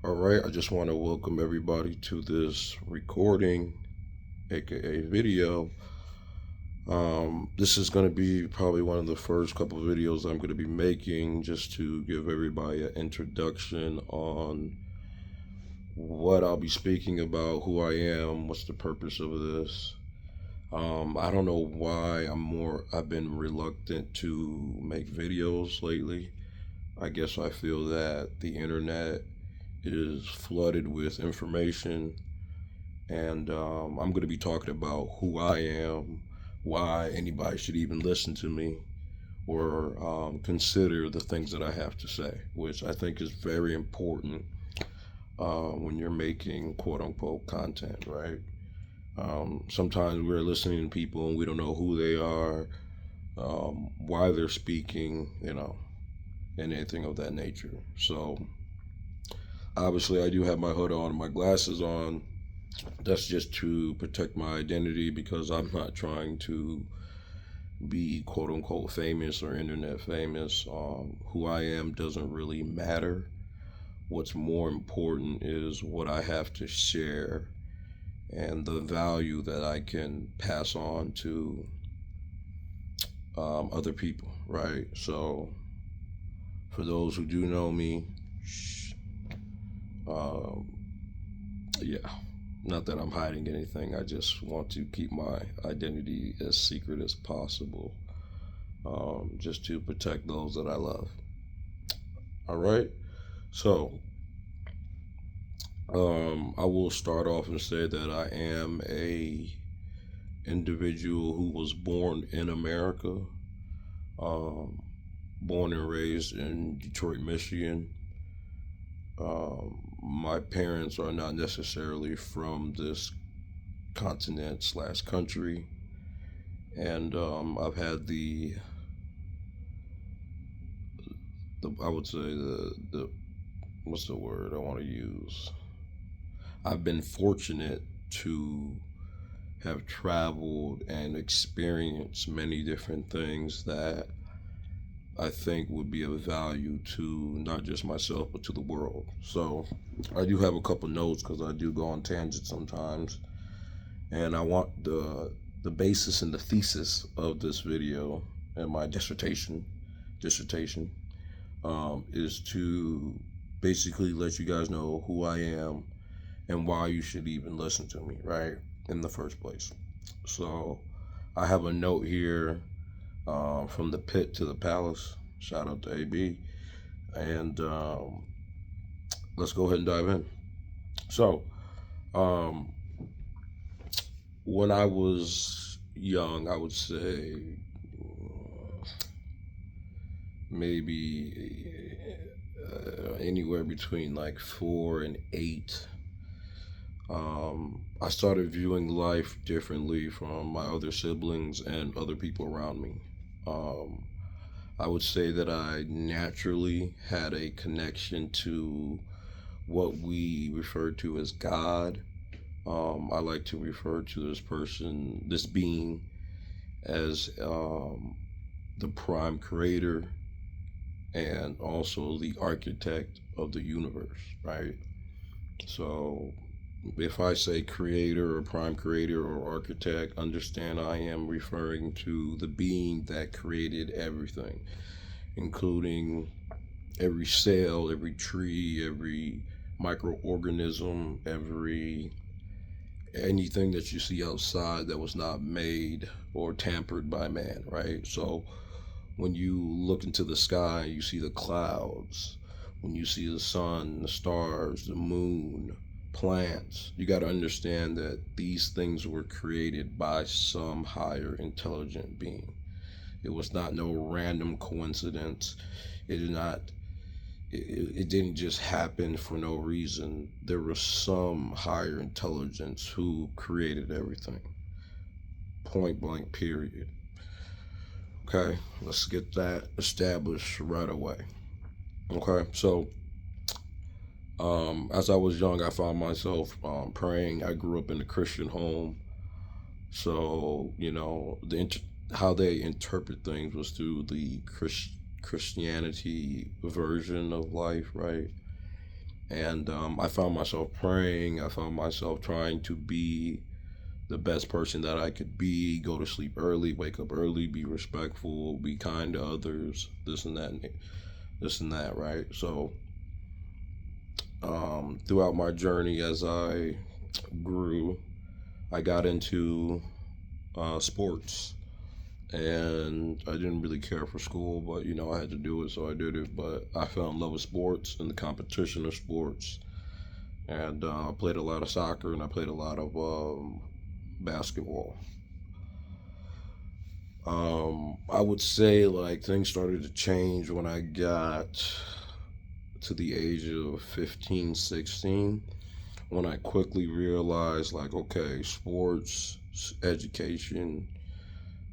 All right, I just want to welcome everybody to this recording, aka video. This is going to be probably one of the first couple of videos I'm going to be making just to give everybody an introduction on what I'll be speaking about, who I am, what's the purpose of this. I don't know why I've been reluctant to make videos lately. I guess I feel that the internet is flooded with information, and I'm going to be talking about who I am, why anybody should even listen to me or consider the things that I have to say, which I think is very important when you're making quote unquote content, right? Sometimes we're listening to people and we don't know who they are, why they're speaking, and anything of that nature. So, obviously, I do have my hood on, my glasses on. That's just to protect my identity because I'm not trying to be quote unquote famous or internet famous. Who I am doesn't really matter. What's more important is what I have to share and the value that I can pass on to other people, right? So, for those who do know me, um, yeah, not that I'm hiding anything. I just want to keep my identity as secret as possible, just to protect those that I love. All right. So, I will start off and say that I am a individual who was born in America, um, born and raised in Detroit, Michigan. My parents are not necessarily from this continent slash country, and I've had the I would say the what's the word I want to use? I've been fortunate to have traveled and experienced many different things that I think would be of value to not just myself but to the world. So I do have a couple notes because I do go on tangents sometimes, and I want the basis and the thesis of this video and my dissertation is to basically let you guys know who I am and why you should even listen to me, right? In the first place. So I have a note here from the pit to the palace. Shout out to AB. And let's go ahead and dive in. So, um, when I was young, I would say maybe anywhere between like 4 and 8. I started viewing life differently from my other siblings and other people around me. Um, I would say that I naturally had a connection to what we refer to as God. I like to refer to this being, as the prime creator and also the architect of the universe, right? So if I say creator or prime creator or architect, understand I am referring to the being that created everything, including every cell, every tree, every microorganism, anything that you see outside that was not made or tampered by man, right? So when you look into the sky, you see the clouds. When you see the sun, the stars, the moon, plants, you got to understand that these things were created by some higher intelligent being. It was not no random coincidence. It did not. It didn't just happen for no reason. There was some higher intelligence who created everything. Point blank. Period. Okay, let's get that established right away. Okay, so as I was young, I found myself praying. I grew up in a Christian home, so how they interpret things was through the Christianity version of life, right? And I found myself praying. I found myself trying to be the best person that I could be, go to sleep early, wake up early, be respectful, be kind to others, this and that, right? So, throughout my journey as I grew, I got into sports. And I didn't really care for school, but I had to do it, so I did it. But I fell in love with sports and the competition of sports, and I played a lot of soccer and I played a lot of basketball. I would say like things started to change when I got to the age of 15, 16, when I quickly realized like, okay, sports, education,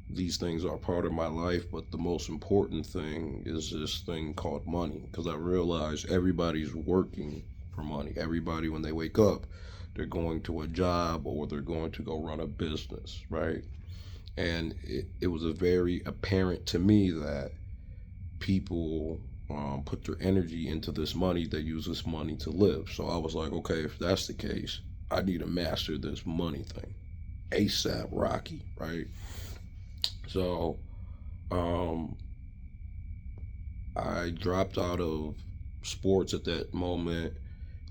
these things are part of my life, but the most important thing is this thing called money. Because I realize everybody's working for money. Everybody, when they wake up, they're going to a job or they're going to go run a business, right? And it was a very apparent to me that people put their energy into this money. They use this money to live. So I was like, okay, if that's the case, I need to master this money thing. ASAP Rocky, right? So um, I dropped out of sports at that moment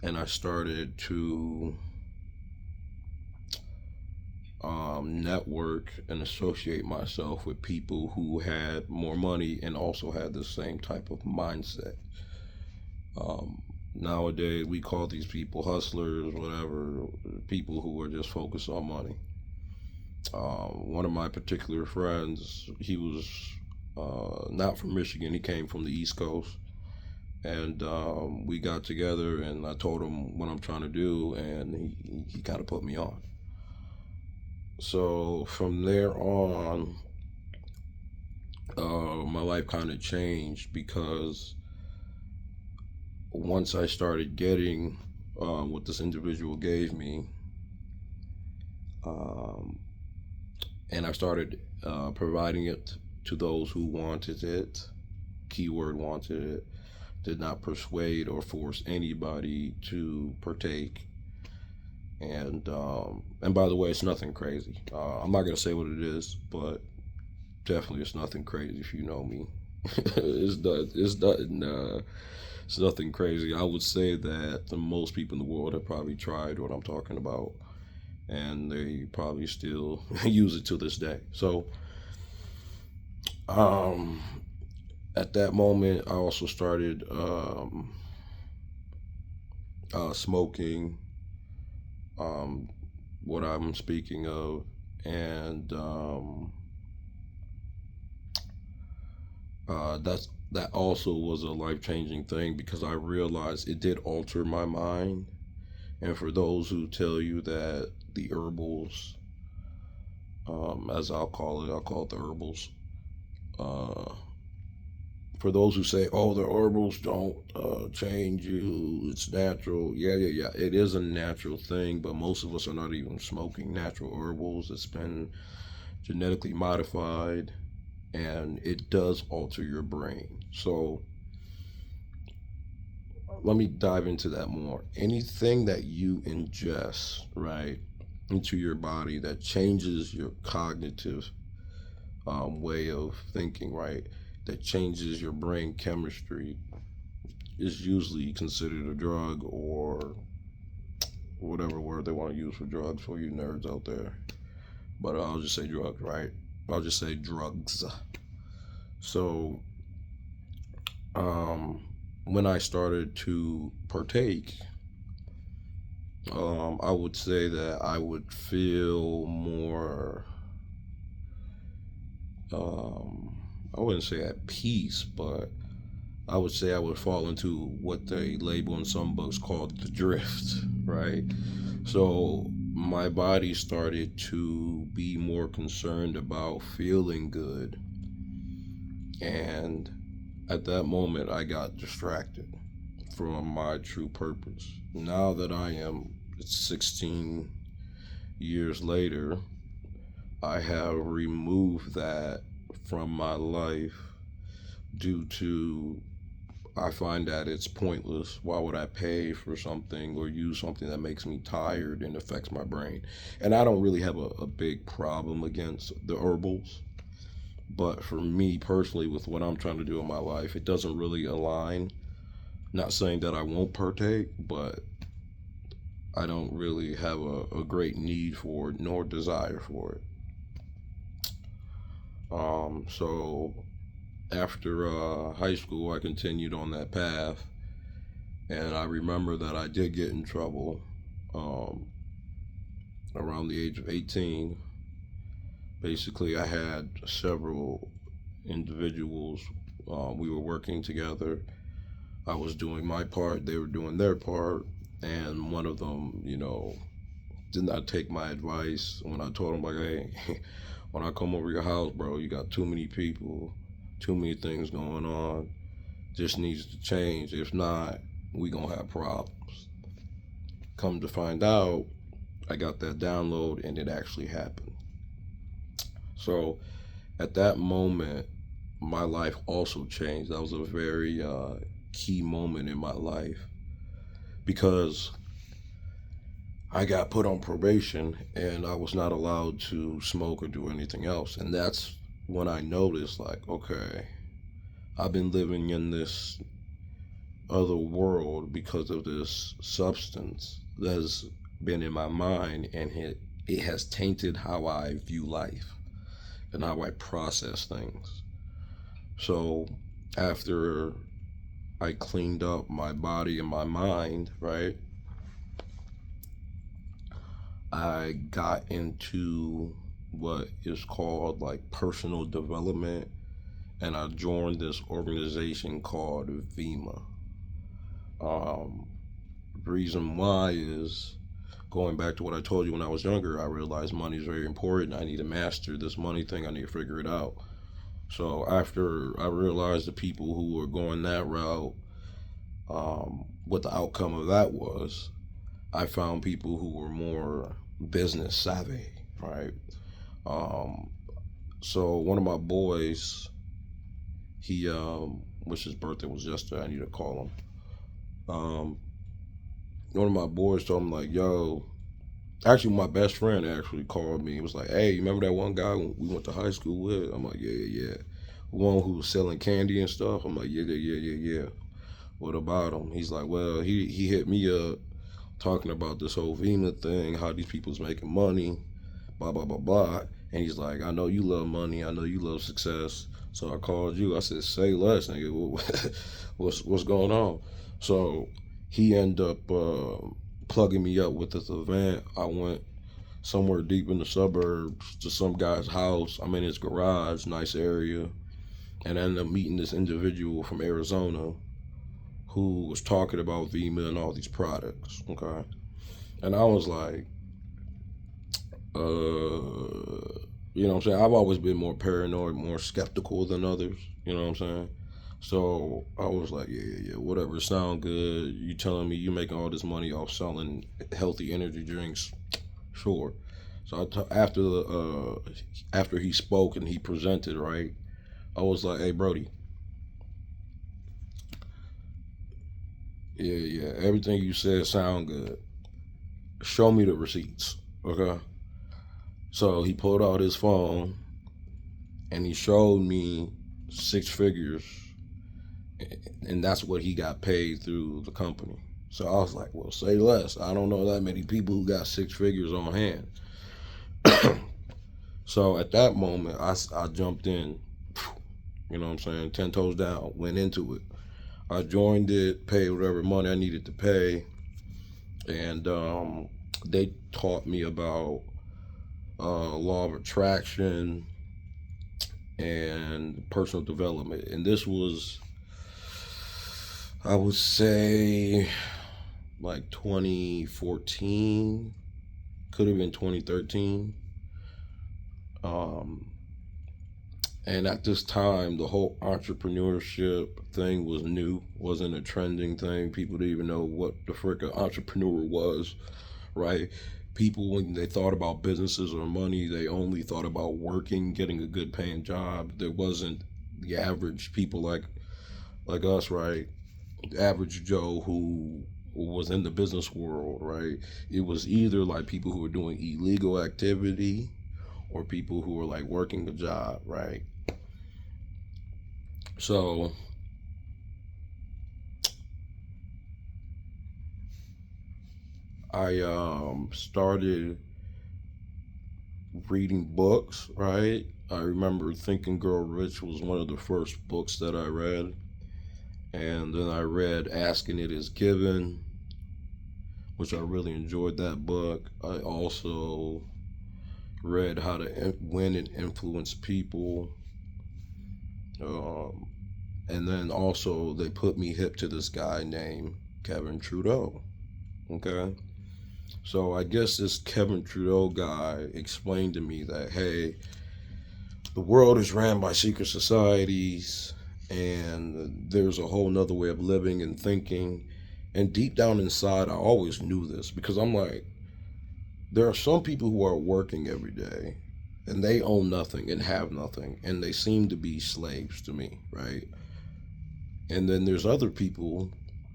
and I started to network and associate myself with people who had more money and also had the same type of mindset. Nowadays, we call these people hustlers, whatever, people who are just focused on money. One of my particular friends, he was not from Michigan, he came from the East Coast. And we got together and I told him what I'm trying to do, and he kind of put me on. So from there on, my life kind of changed because once I started getting what this individual gave me, um, and I started providing it to those who wanted it, keyword wanted it, did not persuade or force anybody to partake. And by the way, it's nothing crazy. I'm not gonna say what it is, but definitely it's nothing crazy if you know me. It's nothing crazy. I would say that the most people in the world have probably tried what I'm talking about, and they probably still use it to this day. So, um, at that moment, I also started smoking. Um, what I'm speaking of, and that also was a life changing thing because I realized it did alter my mind. And for those who tell you that the herbals, as I'll call it the herbals. Uh, for those who say, "Oh, the herbals don't change you; it's natural." Yeah, yeah, yeah. It is a natural thing, but most of us are not even smoking natural herbals. It's been genetically modified, and it does alter your brain. So let me dive into that more. Anything that you ingest, right, into your body that changes your cognitive way of thinking, right, that changes your brain chemistry, is usually considered a drug or whatever word they want to use for drugs for you nerds out there. But I'll just say drugs, right? I'll just say drugs. So, um, when I started to partake, I would say that I would feel more, um, I wouldn't say at peace, but I would say I would fall into what they label in some books called the drift, right? So my body started to be more concerned about feeling good. And at that moment, I got distracted from my true purpose. Now that I am 16 years later, I have removed that from my life due to I find that it's pointless. Why would I pay for something or use something that makes me tired and affects my brain? And I don't really have a big problem against the herbals. But for me personally, with what I'm trying to do in my life, it doesn't really align. Not saying that I won't partake, but I don't really have a great need for it nor desire for it. So after high school, I continued on that path, and I remember that I did get in trouble um, around the age of 18. Basically, I had several individuals. We were working together. I was doing my part, they were doing their part, and one of them, did not take my advice when I told him, like, hey, when I come over your house, bro, you got too many people, too many things going on. This needs to change. If not, we gonna have problems. Come to find out, I got that download and it actually happened. So at that moment, my life also changed. That was a very key moment in my life because I got put on probation and I was not allowed to smoke or do anything else. And that's when I noticed, like, okay, I've been living in this other world because of this substance that's been in my mind, and it has tainted how I view life and how I process things. So after I cleaned up my body and my mind, right, I got into what is called like personal development, and I joined this organization called VEMA. Reason why is going back to what I told you when I was younger. I realized money is very important. I need to master this money thing. I need to figure it out. So after I realized the people who were going that route, what the outcome of that was, I found people who were more business savvy, right? Um, so one of my boys, he, which his birthday was yesterday, I need to call him. One of my boys told him, like, yo, actually my best friend actually called me. He was like, hey, you remember that one guy we went to high school with? I'm like, yeah, yeah, yeah. One who was selling candy and stuff. I'm like, yeah, yeah, yeah, yeah, yeah. What about him? He's like, well, he hit me up talking about this whole VEMA thing, how these people's making money, blah, blah, blah, blah. And he's like, I know you love money. I know you love success. So I called you. I said, say less, nigga. What's going on? So he ended up plugging me up with this event. I went somewhere deep in the suburbs to some guy's house. I'm in his garage, nice area. And I ended up meeting this individual from Arizona who was talking about VEMA and all these products. Okay. And I was like, you know what I'm saying? I've always been more paranoid, more skeptical than others. You know what I'm saying? So I was like, yeah, yeah, yeah, whatever. Sound good. You telling me you making all this money off selling healthy energy drinks? Sure. So after he spoke and he presented, right, I was like, hey, Brody, yeah, yeah, everything you said sound good. Show me the receipts, okay? So he pulled out his phone and he showed me six figures, and that's what he got paid through the company. So I was like, well, say less. I don't know that many people who got six figures on hand. So at that moment, I jumped in, you know what I'm saying, 10 toes down, went into it. I joined it, paid whatever money I needed to pay, and they taught me about law of attraction and personal development. And this was, I would say, like 2014, could have been 2013. Um, and at this time, the whole entrepreneurship thing was new, wasn't a trending thing. People didn't even know what the frick an entrepreneur was, right? People, when they thought about businesses or money, they only thought about working, getting a good paying job. There wasn't the average people like us, right? average Joe who was in the business world, right? It was either like people who were doing illegal activity or people who were like working a job, right? So I started reading books, right? I remember Think and Grow Rich was one of the first books that I read. And then I read Asking It Is Given, which I really enjoyed that book. I also read How to Win and Influence People. Um, and then also they put me hip to this guy named Kevin Trudeau. Okay. So I guess this Kevin Trudeau guy explained to me that, hey, the world is ran by secret societies and there's a whole nother way of living and thinking. And deep down inside, I always knew this because I'm like, there are some people who are working every day and they own nothing and have nothing and they seem to be slaves to me, right? And then there's other people,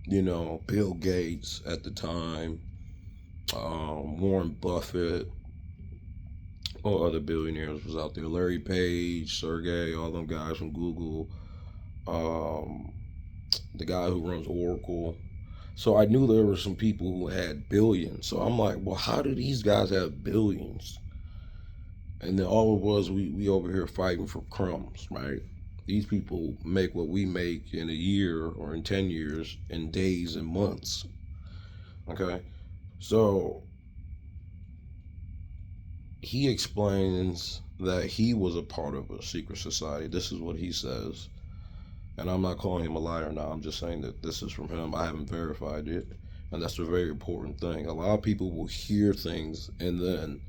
Bill Gates at the time, Warren Buffett, all other billionaires was out there. Larry Page, Sergey, all them guys from Google, um, the guy who runs Oracle. So I knew there were some people who had billions. So I'm like, well, how do these guys have billions? And then all it was, we over here fighting for crumbs, right? These people make what we make in a year or in 10 years in days and months. Okay? So he explains that he was a part of a secret society. This is what he says. And I'm not calling him a liar now. I'm just saying that this is from him. I haven't verified it. And that's a very important thing. A lot of people will hear things and then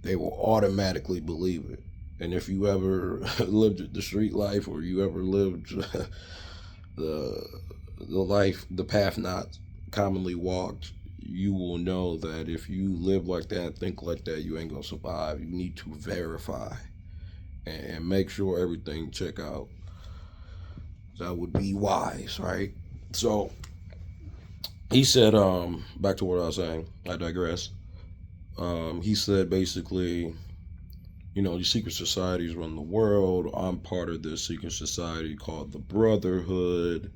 they will automatically believe it. And if you ever lived the street life or you ever lived the the path not commonly walked, you will know that if you live like that, think like that, you ain't gonna survive. You need to verify and make sure everything check out. That would be wise, right? So he said, back to what I was saying. I digress. He said basically, these secret societies run the world. I'm part of this secret society called the Brotherhood.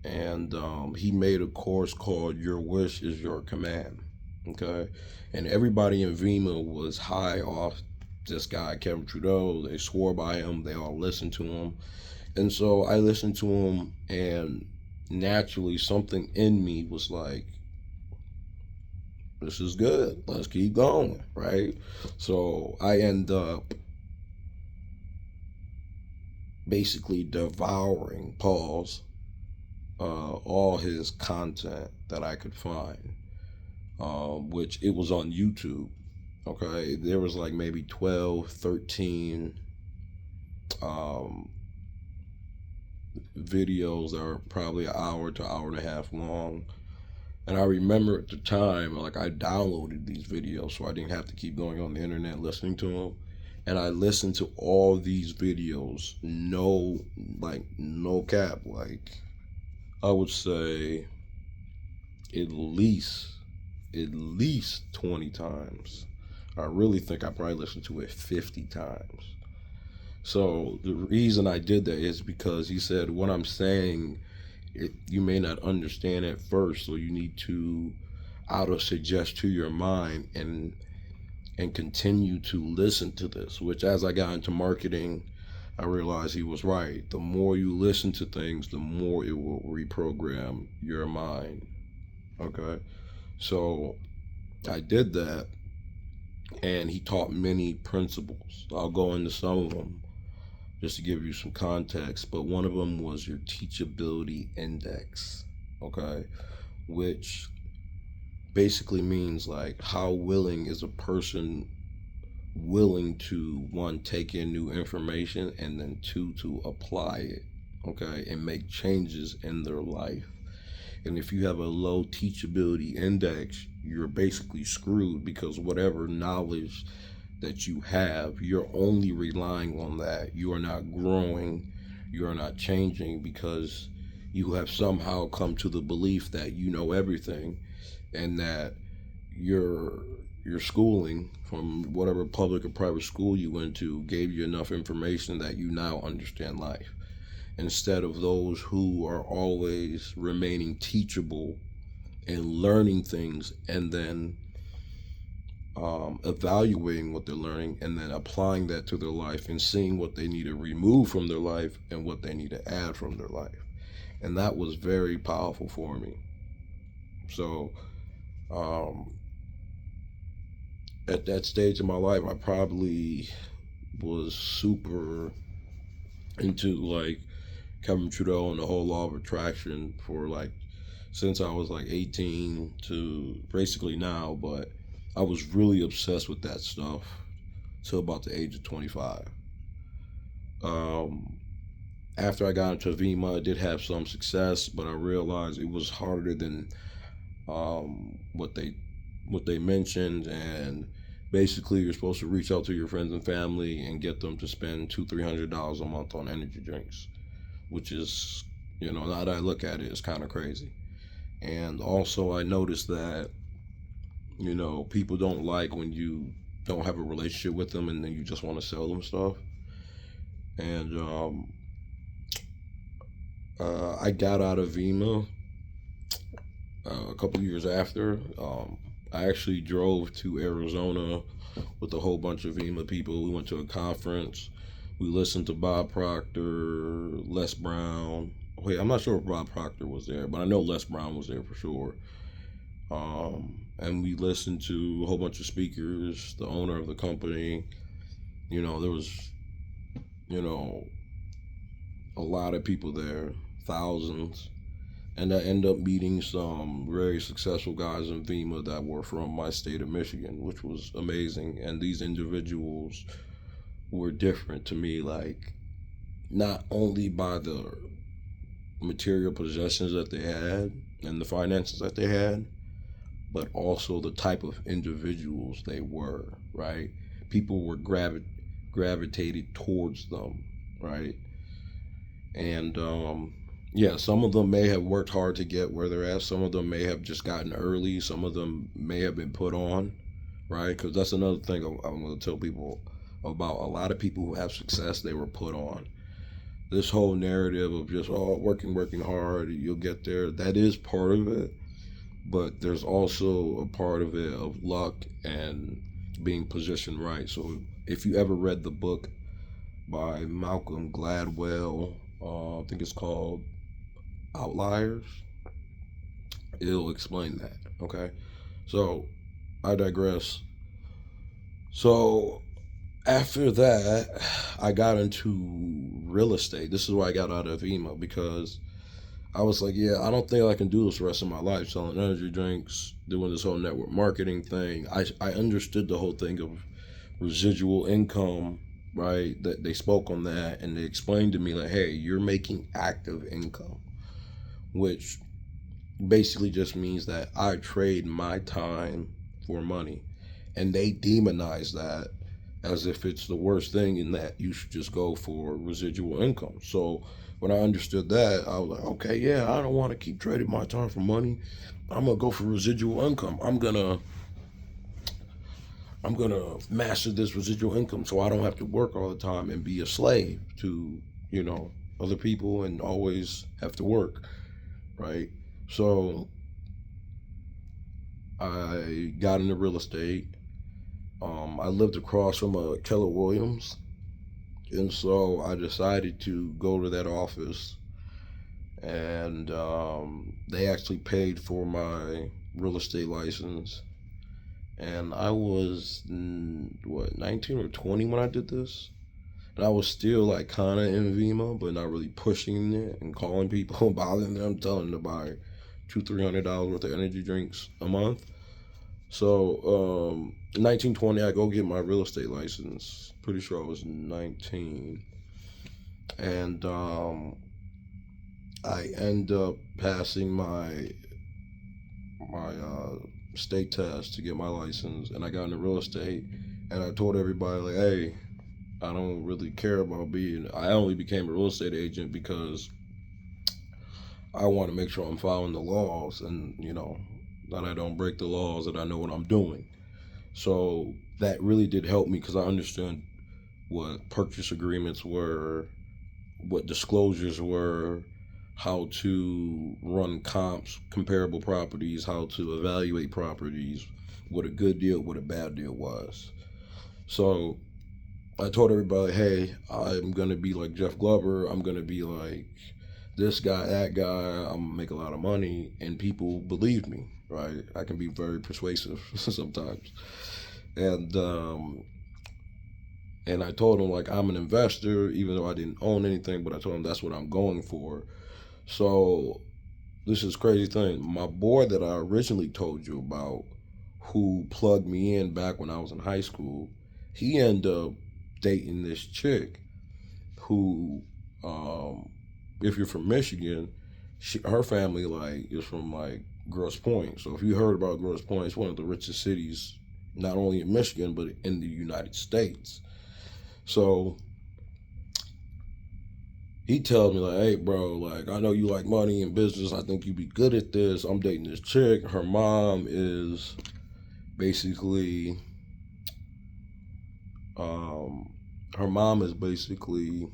And he made a course called Your Wish is Your Command. Okay. And everybody in Vima was high off this guy, Kevin Trudeau. They swore by him, they all listened to him. And so I listened to him, and naturally, something in me was like, this is good. Let's keep going, right? So I end up basically devouring all his content that I could find, which it was on YouTube. Okay, there was like maybe 12, 13 videos that are probably an hour to hour and a half long. And I remember at the time, like I downloaded these videos so I didn't have to keep going on the internet listening to them. And I listened to all these videos, no cap, like I would say at least 20 times. I really think I probably listened to it 50 times. So the reason I did that is because he said what I'm saying, you may not understand at first, so you need to auto suggest to your mind and continue to listen to this. Which, as I got into marketing, I realized he was right. The more you listen to things, the more it will reprogram your mind. Okay, so I did that, and he taught many principles. I'll go into some of them just to give you some context, but one of them was your teachability index, okay, which basically means like how willing is a person willing to, one, take in new information, and then two, to apply it, okay, and make changes in their life. And if you have a low teachability index, you're basically screwed, because whatever knowledge that you have, you're only relying on that. You are not growing, you are not changing, because you have somehow come to the belief that you know everything, and that your your schooling from whatever public or private school you went to gave you enough information that you now understand life, instead of those who are always remaining teachable and learning things, and then evaluating what they're learning and then applying that to their life and seeing what they need to remove from their life and what they need to add from their life. And that was very powerful for me. So um, at that stage in my life, I probably was super into like Kevin Trudeau and the whole law of attraction for like since I was like 18 to basically now, but I was really obsessed with that stuff till about the age of 25. Um, After I got into Vima, I did have some success, but I realized it was harder than what they mentioned. And basically, you're supposed to reach out to your friends and family and get them to spend $200-300 a month on energy drinks, which is, now that I look at it, it's kind of crazy. And also, I noticed that people don't like when you don't have a relationship with them and then you just want to sell them stuff. And I got out of Vima a couple years after. I actually drove to Arizona with a whole bunch of Vima people. We went to a conference. We listened to Bob Proctor, Les Brown. Wait, I'm not sure if Bob Proctor was there, but I know Les Brown was there for sure. And we listened to a whole bunch of speakers, the owner of the company. There was, a lot of people there, thousands. And I ended up meeting some very successful guys in Vima that were from my state of Michigan, which was amazing. And these individuals were different to me, like, not only by the material possessions that they had and the finances that they had, but also the type of individuals they were, right? People were gravitated towards them, right? And yeah, some of them may have worked hard to get where they're at. Some of them may have just gotten early. Some of them may have been put on, right? Because that's another thing I'm going to tell people about. A lot of people who have success, they were put on. This whole narrative of just, working hard, you'll get there, that is part of it. But there's also a part of it of luck and being positioned right. So if you ever read the book by Malcolm Gladwell, I think it's called Outliers, it'll explain that. Okay, so I digress. So after that, I got into real estate. This is why I got out of Vima, because I was like, yeah, I don't think I can do this the rest of my life, selling energy drinks, doing this whole network marketing thing. I understood the whole thing of residual income, right? That they spoke on that, and they explained to me like, hey, you're making active income, which basically just means that I trade my time for money. And they demonize that as if it's the worst thing, and that you should just go for residual income. So when I understood that, I was like, okay, yeah, I don't want to keep trading my time for money. I'm gonna go for residual income. I'm gonna master this residual income so I don't have to work all the time and be a slave to, other people and always have to work, right? So I got into real estate. I lived across from Keller Williams, and so I decided to go to that office, and they actually paid for my real estate license. And I was 19 or 20 when I did this, and I was still like kind of in Vima, but not really pushing it and calling people, bothering them, telling them to buy $200-300 worth of energy drinks a month. So 1920, I go get my real estate license. Pretty sure I was 19, and I end up passing my state test to get my license, and I got into real estate. And I told everybody like, hey, I don't really care about being. I only became a real estate agent because I want to make sure I'm following the laws, and that I don't break the laws, that I know what I'm doing. So that really did help me because I understood what purchase agreements were, what disclosures were, how to run comps, comparable properties, how to evaluate properties, what a good deal, what a bad deal was. So I told everybody, hey, I'm gonna be like Jeff Glover. I'm gonna be like this guy, that guy. I'm gonna make a lot of money, and people believed me. Right? I can be very persuasive sometimes, and and I told him like I'm an investor, even though I didn't own anything. But I told him that's what I'm going for. So this is crazy thing. My boy that I originally told you about, who plugged me in back when I was in high school, he ended up dating this chick who, if you're from Michigan, her family like is from like Grosse Pointe. So if you heard about Grosse Pointe, it's one of the richest cities, not only in Michigan but in the United States. So he tells me like, hey bro, like I know you like money and business. I think you'd be good at this. I'm dating this chick. Her mom is basically, um, her mom is basically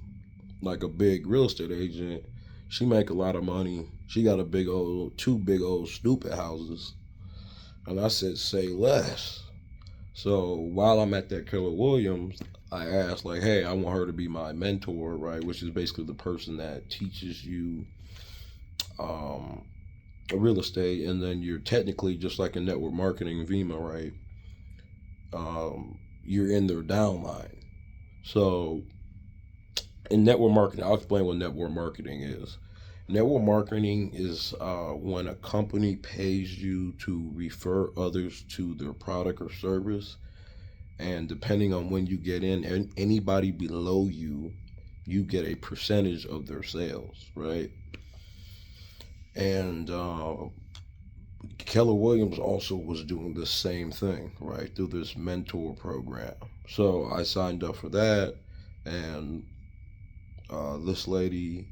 like a big real estate agent. She make a lot of money. She got a two big old stupid houses. And I said, say less. So while I'm at that Keller Williams, I asked like, hey, I want her to be my mentor, right? Which is basically the person that teaches you um, real estate, and then you're technically just like in network marketing, VEMA, right? You're in their downline. So in network marketing, I'll explain what network marketing is. Network marketing is when a company pays you to refer others to their product or service, and depending on when you get in, and anybody below you, you get a percentage of their sales, right? And Keller Williams also was doing the same thing, right, through this mentor program. So I signed up for that, and this lady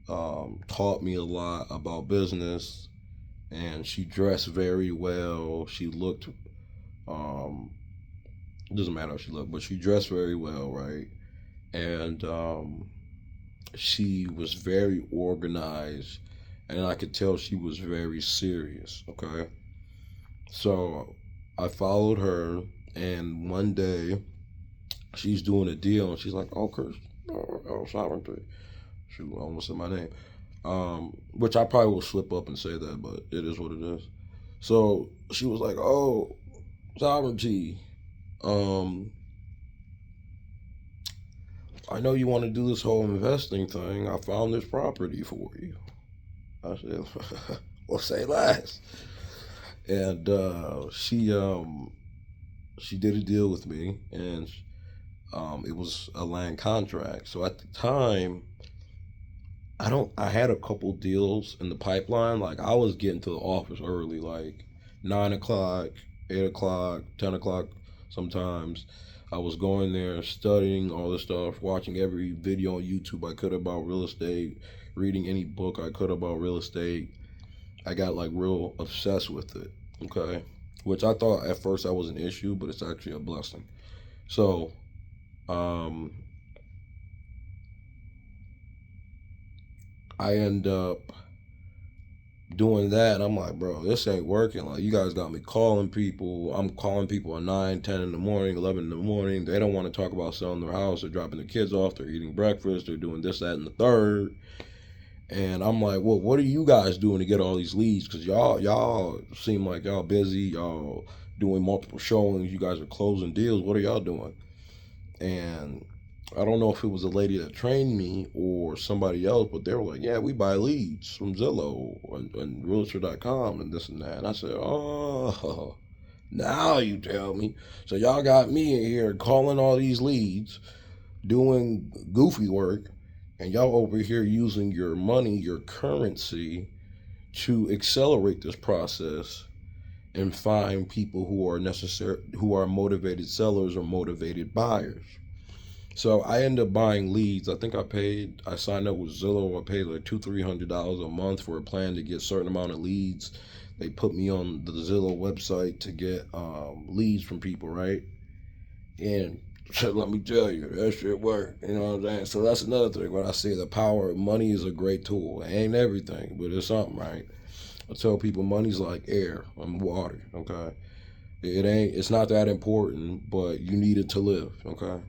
taught me a lot about business, and she dressed very well. She looked, um, it doesn't matter how she looked, but she dressed very well, right? And she was very organized, and I could tell she was very serious, okay? So I followed her, and one day she's doing a deal, and she's like, "Oh, Chris, sovereignty." Shoot, I almost said my name. Which I probably will slip up and say that, but it is what it is. So she was like, "Oh, sovereignty, um, I know you want to do this whole investing thing. I found this property for you." I said, "Well, say less." And she did a deal with me, and it was a land contract. So at the time, I had a couple deals in the pipeline. Like I was getting to the office early, like 9 o'clock, 8 o'clock, 10 o'clock. Sometimes I was going there, studying all this stuff, watching every video on YouTube I could about real estate, reading any book I could about real estate. I got like real obsessed with it. Okay, which I thought at first that was an issue, but it's actually a blessing. So, um, I end up doing that, and I'm like, bro, this ain't working. Like, you guys got me calling people. I'm calling people at 9, 10 in the morning, 11 in the morning. They don't want to talk about selling their house. They're dropping their kids off. They're eating breakfast. They're doing this, that, and the third. And I'm like, well, what are you guys doing to get all these leads? Because y'all seem like y'all busy. Y'all doing multiple showings. You guys are closing deals. What are y'all doing? And I don't know if it was a lady that trained me or somebody else, but they were like, yeah, we buy leads from Zillow and Realtor.com and this and that. And I said, oh, now you tell me. So y'all got me in here calling all these leads, doing goofy work, and y'all over here using your money, your currency, to accelerate this process and find people who are motivated sellers or motivated buyers. So I ended up buying leads. I signed up with Zillow. I paid like $200-300 a month for a plan to get a certain amount of leads. They put me on the Zillow website to get leads from people, right? And let me tell you, that shit worked. You know what I'm saying? So that's another thing. When I say the power of money is a great tool. It ain't everything, but it's something, right? I tell people money's like air and water, okay? It's not that important, but you need it to live, okay?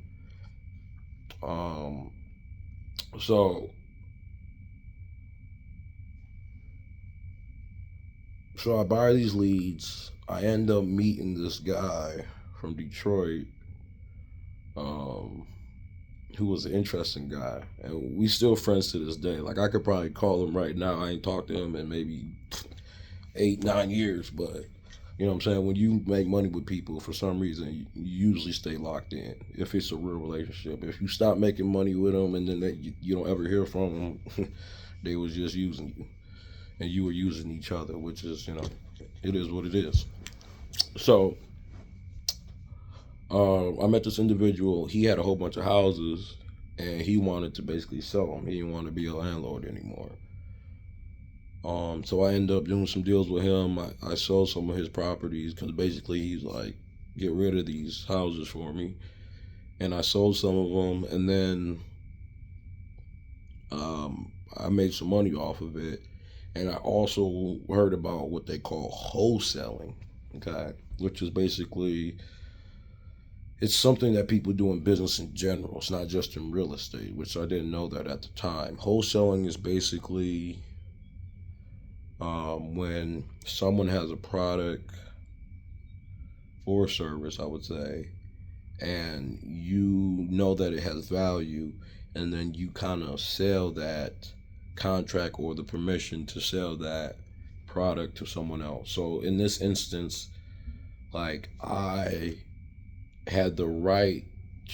Um, so so I buy these leads. I end up meeting this guy from Detroit, um, who was an interesting guy, and we still friends to this day. Like I could probably call him right now. I ain't talked to him in maybe 8-9 years, but you know what I'm saying. When you make money with people, for some reason, you usually stay locked in. If it's a real relationship, if you stop making money with them and then you don't ever hear from them, they was just using you, and you were using each other, which is it is what it is. So I met this individual. He had a whole bunch of houses, and he wanted to basically sell them. He didn't want to be a landlord anymore. So I ended up doing some deals with him. I sold some of his properties because basically he's like, get rid of these houses for me. And I sold some of them, and then I made some money off of it. And I also heard about what they call wholesaling, okay, which is basically it's something that people do in business in general. It's not just in real estate, which I didn't know that at the time. Wholesaling is basically when someone has a product or service, I would say, and you know that it has value, and then you kind of sell that contract or the permission to sell that product to someone else. So in this instance, like I had the right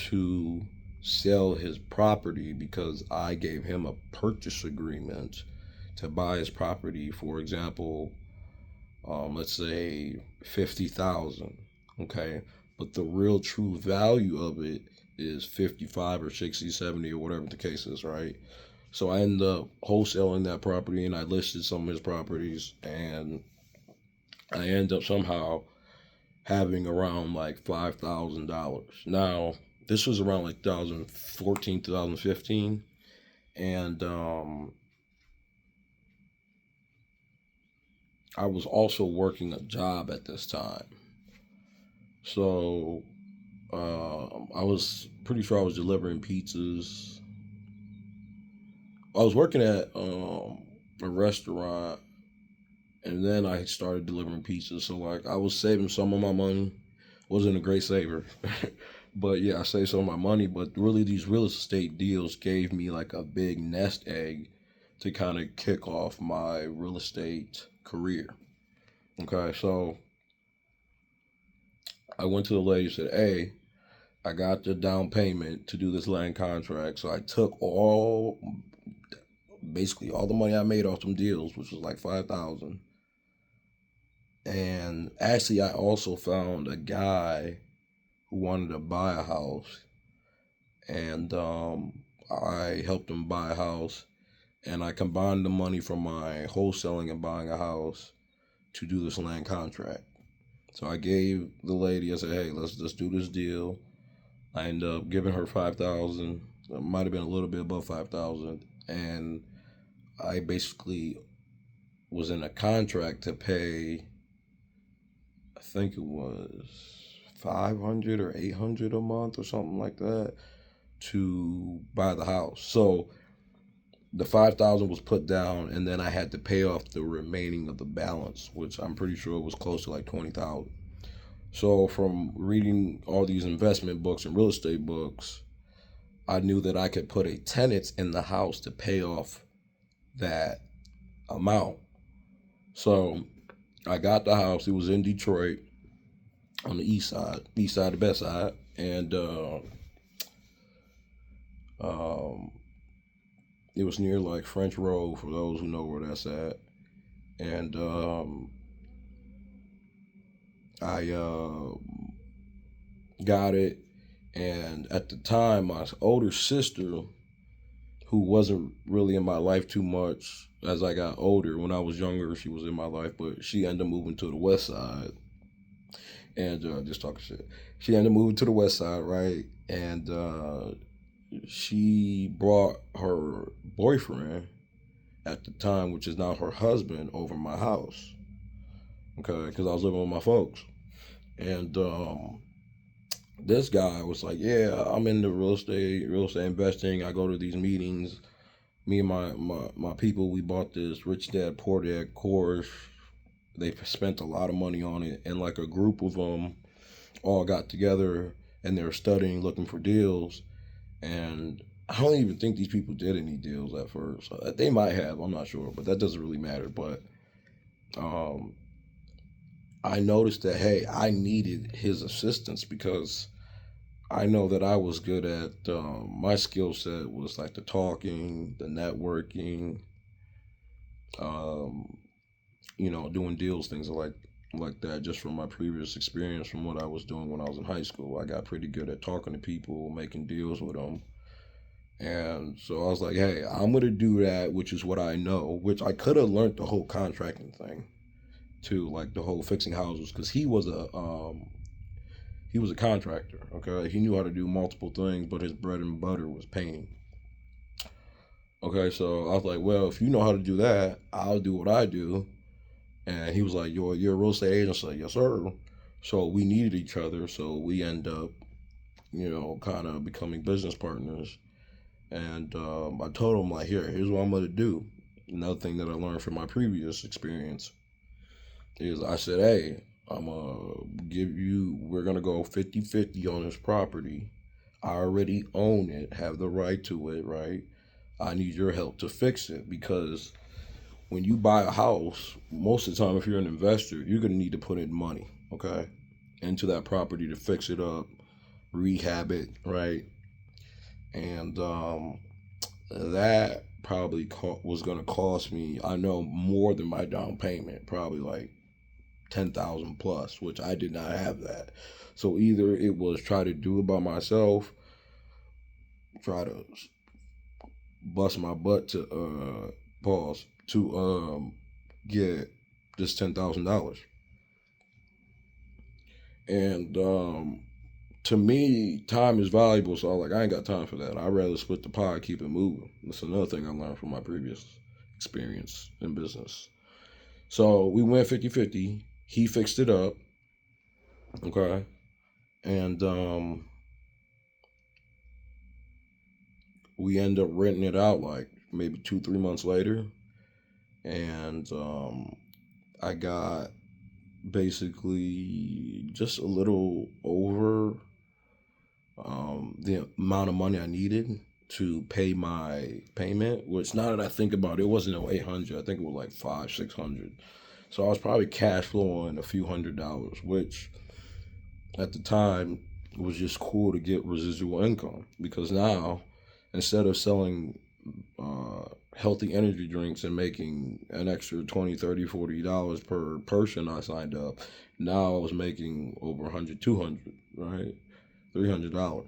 to sell his property because I gave him a purchase agreement to buy his property. For example, let's say 50,000. Okay, but the real true value of it is 55 or 60, 70 or whatever the case is, right? So I ended up wholesaling that property and I listed some of his properties and I ended up somehow having around like $5,000. Now, this was around like 2014, 2015, and I was also working a job at this time. So I was pretty sure I was delivering pizzas. I was working at a restaurant, and then I started delivering pizzas. So like I was saving some of my money. Wasn't a great saver, but yeah, I saved some of my money. But really, these real estate deals gave me like a big nest egg to kind of kick off my real estate career. Okay, so I went to the lady and said, "Hey, I got the down payment to do this land contract." So I took basically all the money I made off some deals, which was like 5,000. And actually, I also found a guy who wanted to buy a house, and I helped him buy a house, and I combined the money from my wholesaling and buying a house to do this land contract. So I gave the lady, I said, "Hey, let's do this deal." I ended up giving her 5,000. It might have been a little bit above 5,000, and I basically was in a contract to pay. I think it was 500 or 800 a month or something like that to buy the house. So the 5,000 was put down, and then I had to pay off the remaining of the balance, which I'm pretty sure was close to like 20,000. So from reading all these investment books and real estate books, I knew that I could put a tenant in the house to pay off that amount. So I got the house. It was in Detroit on the east side, the best side, and um, it was near like French Road for those who know where that's at. And I got it, And at the time, my older sister, who wasn't really in my life too much as I got older, when I was younger, she was in my life, but she ended up moving to the west side. And just talking shit. She ended up moving to the west side, right? And she brought her boyfriend at the time, which is now her husband, over my house. Okay, because I was living with my folks. And this guy was like, "Yeah, I'm into real estate investing. I go to these meetings. Me and my people, we bought this Rich Dad Poor Dad course. They spent a lot of money on it, and like a group of them all got together and they were studying, looking for deals. And I don't even think these people did any deals at first. They might have, I'm not sure, but that doesn't really matter. But um, I noticed that, hey, I needed his assistance because I know that I was good at my skill set was like the talking, the networking, um, doing deals, things like that. Just from my previous experience, from what I was doing when I was in high school, I got pretty good at talking to people, making deals with them. And so I was like, hey, I'm gonna do that, which is what I know. Which I could have learned the whole contracting thing too, like the whole fixing houses, because he was a contractor. Okay, he knew how to do multiple things, but his bread and butter was painting. Okay, so I was like, well, if you know how to do that, I'll do what I do. And he was like, you're a real estate agent? I said, yes, sir. So we needed each other. So we end up, kind of becoming business partners. And I told him, like, here's what I'm going to do. Another thing that I learned from my previous experience is I said, hey, we're going to go 50-50 on this property. I already own it, have the right to it, right? I need your help to fix it because when you buy a house, most of the time, if you're an investor, you're going to need to put in money, okay, into that property to fix it up, rehab it, right? And that probably was going to cost me, I know, more than my down payment, probably like 10,000 plus, which I did not have that. So either it was try to do it by myself, try to bust my butt to pause to get this $10,000. And to me, time is valuable, so I was like, I ain't got time for that. I'd rather split the pie, keep it moving. That's another thing I learned from my previous experience in business. So we went 50-50. He fixed it up, okay? And we end up renting it out like maybe 2-3 months later. And I got basically just a little over the amount of money I needed to pay my payment. Which now that I think about it, it wasn't no 800. I think it was like 500-600. So I was probably cash flowing a few $100s, which at the time was just cool to get residual income because now instead of selling healthy energy drinks and making an extra 20, 30, $40 per person I signed up, now I was making over 100, 200, right? $300.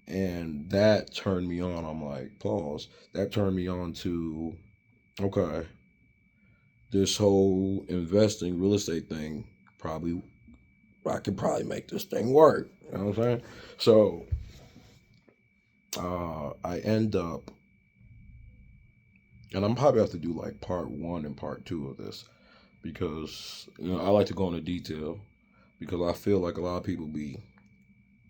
And that turned me on. I'm like, pause. That turned me on to, okay, this whole investing real estate thing, probably, I could probably make this thing work. You know what I'm saying? So I end up, and I'm probably have to do like part one and part two of this because, I like to go into detail because I feel like a lot of people be,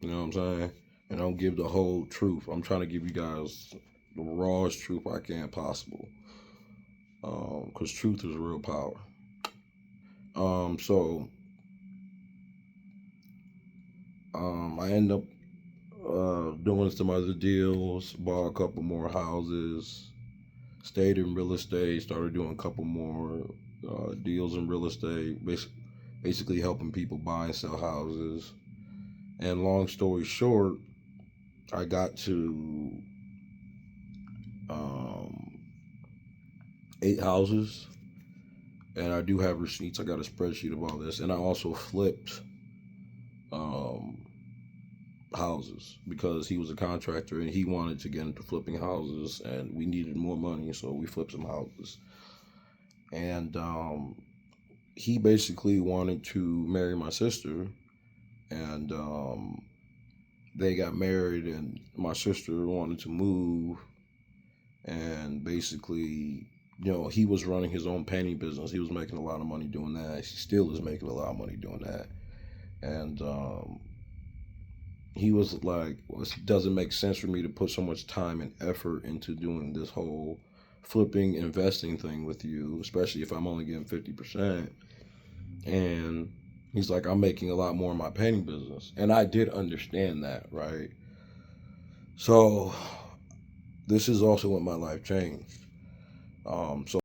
you know what I'm saying? And I don't give the whole truth. I'm trying to give you guys the rawest truth I can possible. Because truth is real power. So I end up doing some other deals, bought a couple more houses, stayed in real estate, started doing a couple more deals in real estate, basically helping people buy and sell houses. And long story short, I got to um, 8 houses, and I do have receipts. I got a spreadsheet of all this, and I also flipped um, houses because he was a contractor and he wanted to get into flipping houses, and we needed more money, so we flipped some houses. And he basically wanted to marry my sister, and they got married, and my sister wanted to move, and basically, he was running his own painting business. He was making a lot of money doing that. He still is making a lot of money doing that. And he was like, well, it doesn't make sense for me to put so much time and effort into doing this whole flipping investing thing with you, especially if I'm only getting 50%. And he's like, I'm making a lot more in my painting business. And I did understand that, right? So this is also when my life changed. So